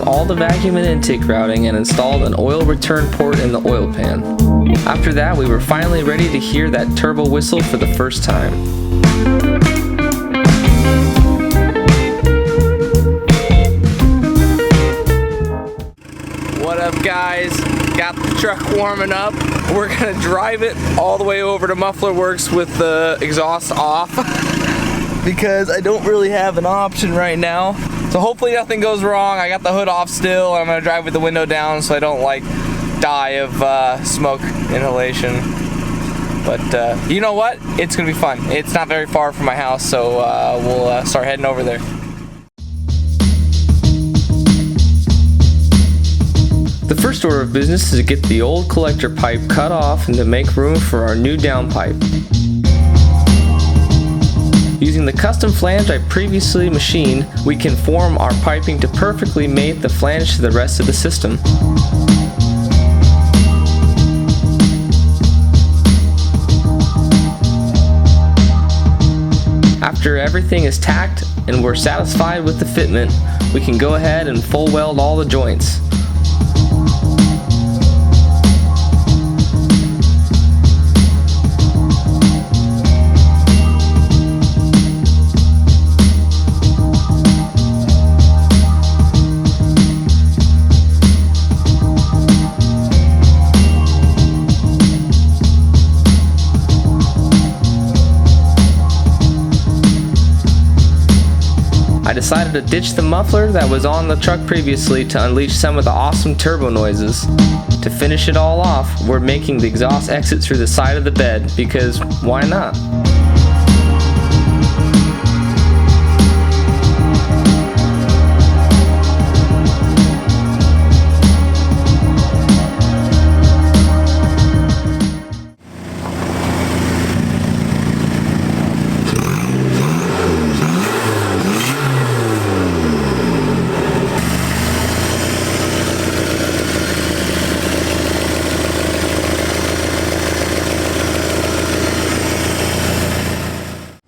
out all the vacuum and intake routing and installed an oil return port in the oil pan. After that, we were finally ready to hear that turbo whistle for the first time. What up, guys? Got the truck warming up. We're gonna drive it all the way over to Muffler Works with the exhaust off because I don't really have an option right now. So hopefully nothing goes wrong. I got the hood off still. I'm gonna drive with the window down so I don't like die of smoke inhalation. But you know what? It's gonna be fun. It's not very far from my house, so we'll start heading over there. The first order of business is to get the old collector pipe cut off and to make room for our new downpipe. Using the custom flange I previously machined, we can form our piping to perfectly mate the flange to the rest of the system. After everything is tacked and we're satisfied with the fitment, we can go ahead and full weld all the joints. I decided to ditch the muffler that was on the truck previously to unleash some of the awesome turbo noises. To finish it all off, we're making the exhaust exit through the side of the bed because why not?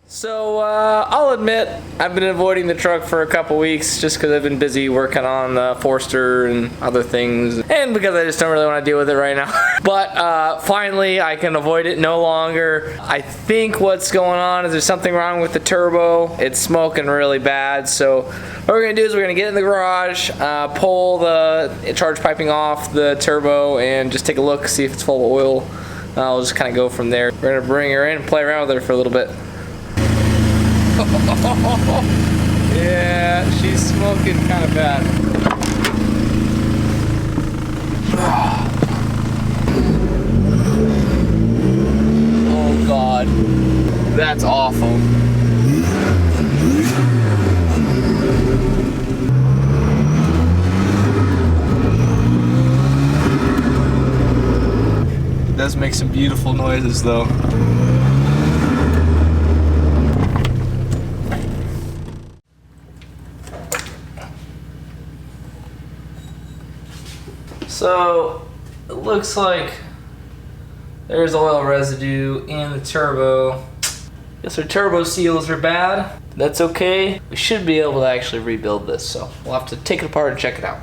So I'll admit I've been avoiding the truck for a couple weeks just because I've been busy working on the Forester and other things, and because I just don't really want to deal with it right now. But finally I can avoid it no longer. I think what's going on is there's something wrong with the turbo. It's smoking really bad, so what we're going to do is we're going to get in the garage, pull the charge piping off the turbo and just take a look, see if it's full of oil. I'll just kind of go from there. We're going to bring her in and play around with her for a little bit. Yeah, she's smoking kind of bad. Oh God, that's awful. It does make some beautiful noises though. So it looks like there's oil residue in the turbo. Guess our turbo seals are bad. That's okay. We should be able to actually rebuild this, so we'll have to take it apart and check it out.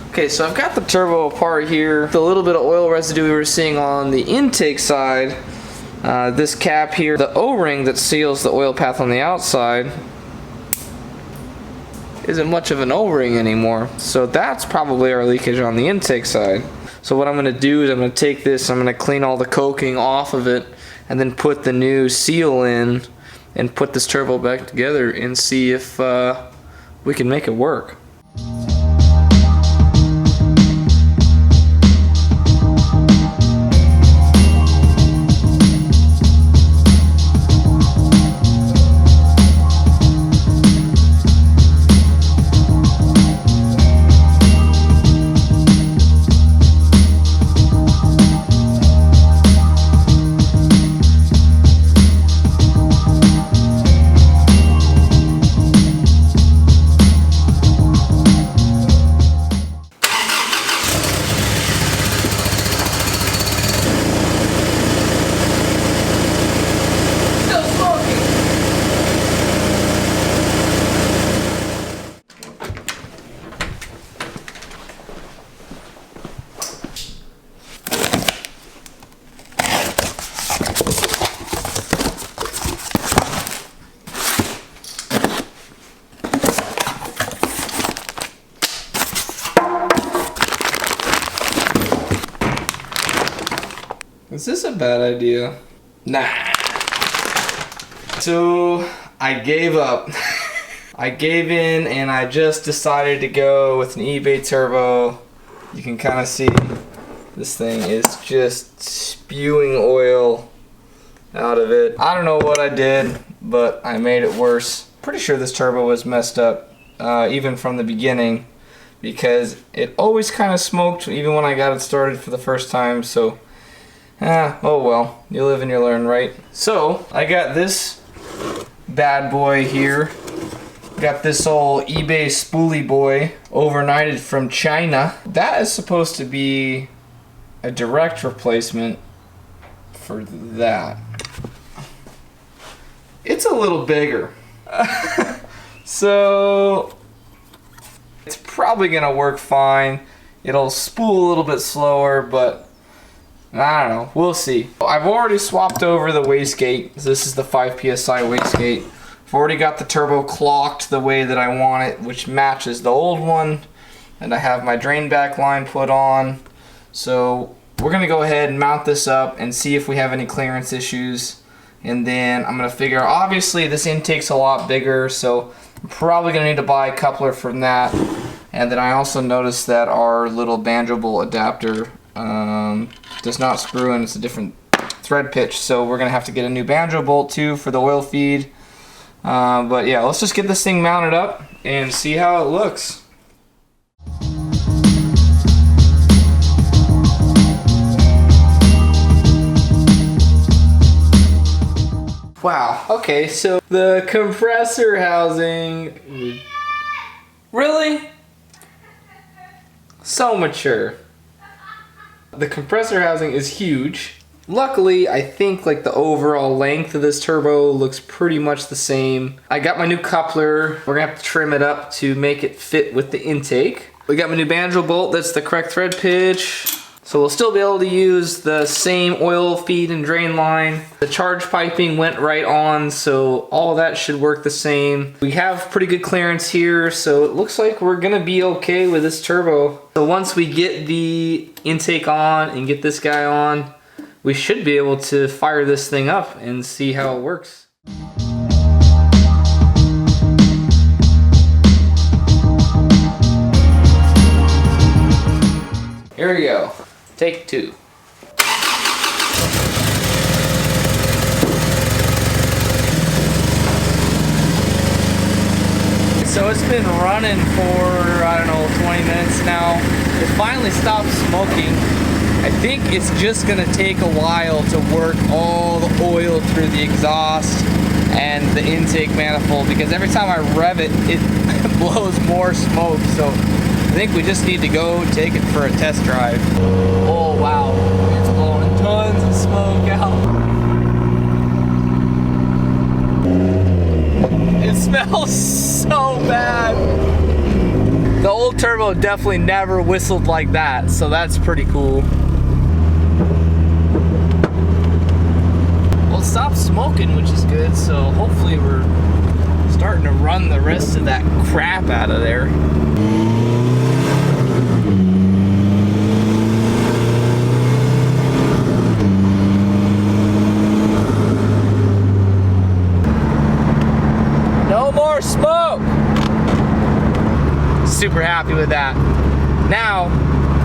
Okay, so I've got the turbo apart here. The little bit of oil residue we were seeing on the intake side, this cap here, the O-ring that seals the oil path on the outside, isn't much of an O-ring anymore. So that's probably our leakage on the intake side. So what I'm going to do is I'm going to take this, I'm going to clean all the coking off of it, and then put the new seal in, and put this turbo back together and see if we can make it work. Is this a bad idea? Nah. So I gave up. I gave in and I just decided to go with an eBay turbo. You can kind of see this thing is just spewing oil out of it. I don't know what I did, but I made it worse. Pretty sure this turbo was messed up even from the beginning, because it always kind of smoked even when I got it started for the first time. So oh well, you live and you learn, right? So I got this bad boy here. Got this old eBay spoolie boy overnighted from China. That is supposed to be a direct replacement for that. It's a little bigger. So it's probably gonna work fine. It'll spool a little bit slower, but I don't know, we'll see. I've already swapped over the wastegate. This is the 5 PSI wastegate. I've already got the turbo clocked the way that I want it, which matches the old one. And I have my drain back line put on. So we're gonna go ahead and mount this up and see if we have any clearance issues. And then I'm gonna figure, obviously this intake's a lot bigger, so I'm probably gonna need to buy a coupler from that. And then I also noticed that our little banjo bolt adapter does not screw in. It's a different thread pitch, so we're gonna have to get a new banjo bolt too for the oil feed. But yeah, let's just get this thing mounted up and see how it looks. Wow, okay, so the compressor housing, really? So mature. The compressor housing is huge. Luckily, I think like the overall length of this turbo looks pretty much the same. I got my new coupler. We're gonna have to trim it up to make it fit with the intake. We got my new banjo bolt, that's the correct thread pitch. So we'll still be able to use the same oil feed and drain line. The charge piping went right on, so all of that should work the same. We have pretty good clearance here, so it looks like we're gonna be okay with this turbo. So once we get the intake on and get this guy on, we should be able to fire this thing up and see how it works. Here we go. Take two. So it's been running for, I don't know, 20 minutes now. It finally stopped smoking. I think it's just gonna take a while to work all the oil through the exhaust and the intake manifold, because every time I rev it, it blows more smoke. So I think we just need to go take it for a test drive. Oh wow, it's blowing tons of smoke out. It smells so bad. The old turbo definitely never whistled like that, so that's pretty cool. Well, it stopped smoking, which is good, so hopefully we're starting to run the rest of that crap out of there. No more smoke! Super happy with that. Now,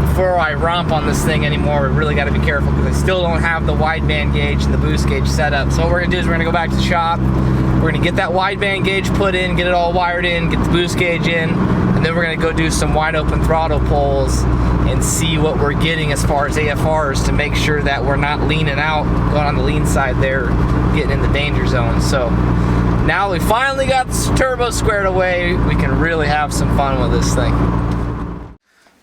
before I romp on this thing anymore, we really got to be careful because I still don't have the wideband gauge and the boost gauge set up. So what we're gonna do is we're gonna go back to the shop. We're gonna get that wideband gauge put in, get it all wired in, get the boost gauge in, and then we're gonna go do some wide open throttle pulls and see what we're getting as far as AFRs to make sure that we're not leaning out, going on the lean side there, getting in the danger zone. So now we finally got this turbo squared away, we can really have some fun with this thing.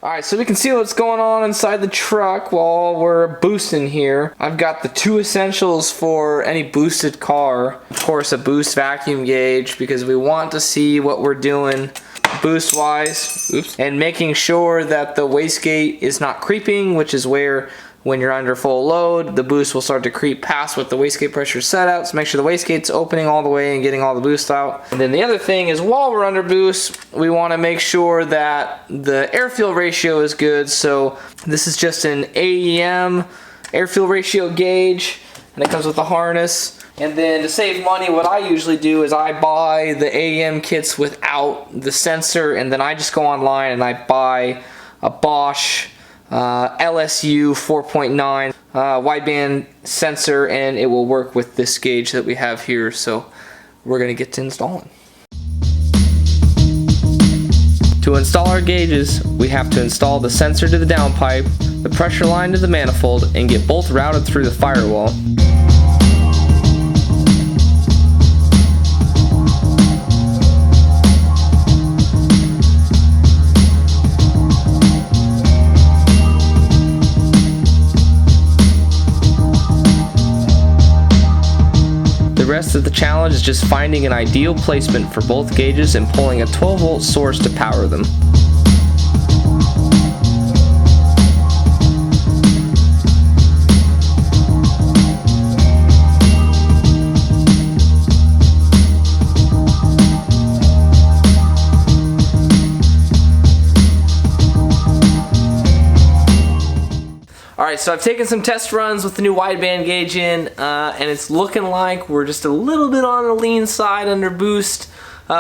Alright, so we can see what's going on inside the truck while we're boosting here. I've got the two essentials for any boosted car. Of course, a boost vacuum gauge, because we want to see what we're doing boost wise. Oops. And making sure that the wastegate is not creeping, which is where when you're under full load, the boost will start to creep past what the wastegate pressure is set out. So make sure the wastegate's opening all the way and getting all the boost out. And then the other thing is, while we're under boost, we want to make sure that the air-fuel ratio is good. So this is just an AEM air-fuel ratio gauge, and it comes with a harness. And then to save money, what I usually do is I buy the AEM kits without the sensor, and then I just go online and I buy a Bosch LSU 4.9 wideband sensor, and it will work with this gauge that we have here. So we're gonna get to installing. To install our gauges, we have to install the sensor to the downpipe, the pressure line to the manifold, and get both routed through the firewall. The rest of the challenge is just finding an ideal placement for both gauges and pulling a 12-volt source to power them. Alright, so I've taken some test runs with the new wideband gauge in, and it's looking like we're just a little bit on the lean side under boost,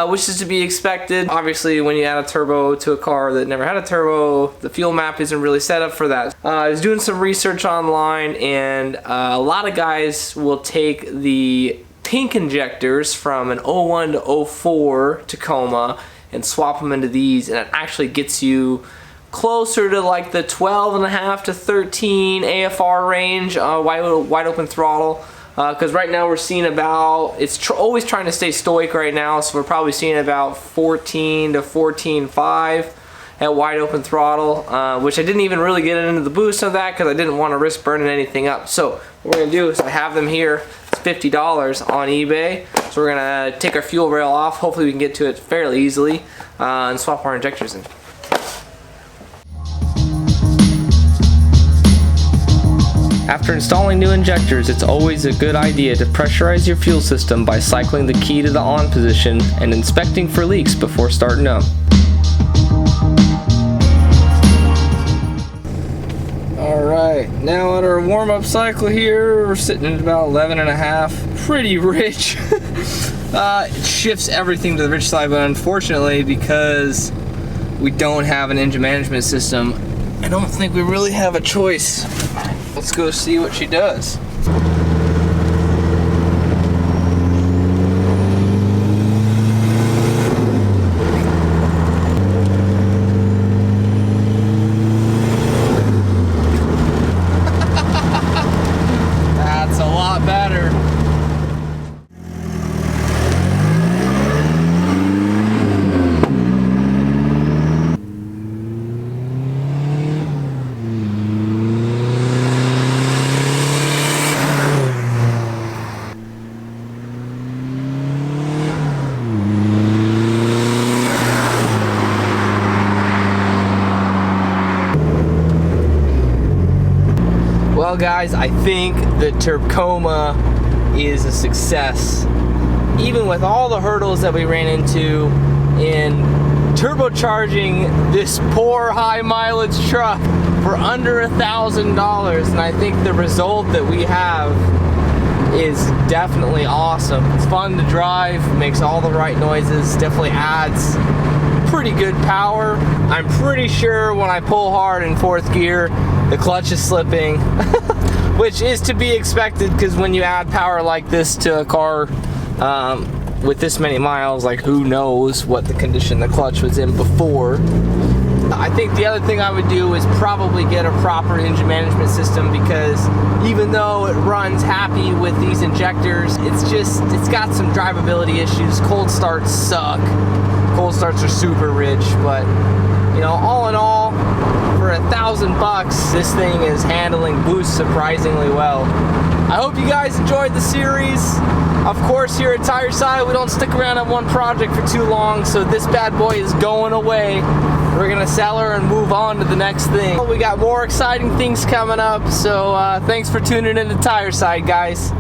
which is to be expected. Obviously, when you add a turbo to a car that never had a turbo, the fuel map isn't really set up for that. I was doing some research online, and a lot of guys will take the pink injectors from an 01 to 04 Tacoma and swap them into these, and it actually gets you closer to like the 12.5 to 13 AFR range, wide open throttle, because right now we're seeing about, it's always trying to stay stoic right now, so we're probably seeing about 14 to 14.5 at wide open throttle, which I didn't even really get into the boost of that because I didn't want to risk burning anything up. So what we're going to do is I have them here. It's $50 on eBay, so we're going to take our fuel rail off. Hopefully we can get to it fairly easily and swap our injectors in. After installing new injectors, it's always a good idea to pressurize your fuel system by cycling the key to the on position and inspecting for leaks before starting up. Alright, now at our warm-up cycle here, we're sitting at about 11.5, pretty rich. It shifts everything to the rich side, but unfortunately, because we don't have an engine management system, I don't think we really have a choice. Let's go see what she does. That's a lot better. Well guys, I think the Tacoma is a success. Even with all the hurdles that we ran into in turbocharging this poor high mileage truck for under $1,000, and I think the result that we have is definitely awesome. It's fun to drive, makes all the right noises, definitely adds pretty good power. I'm pretty sure when I pull hard in fourth gear, the clutch is slipping, which is to be expected because when you add power like this to a car with this many miles, like who knows what the condition the clutch was in before. I think the other thing I would do is probably get a proper engine management system, because even though it runs happy with these injectors, it's got some drivability issues. Cold starts suck. Cold starts are super rich, but you know, all in all, for $1,000, this thing is handling boost surprisingly well. I hope you guys enjoyed the series. Of course, here at Tire Side, we don't stick around on one project for too long, so this bad boy is going away. We're gonna sell her and move on to the next thing. We got more exciting things coming up, so thanks for tuning in to Tire Side, guys.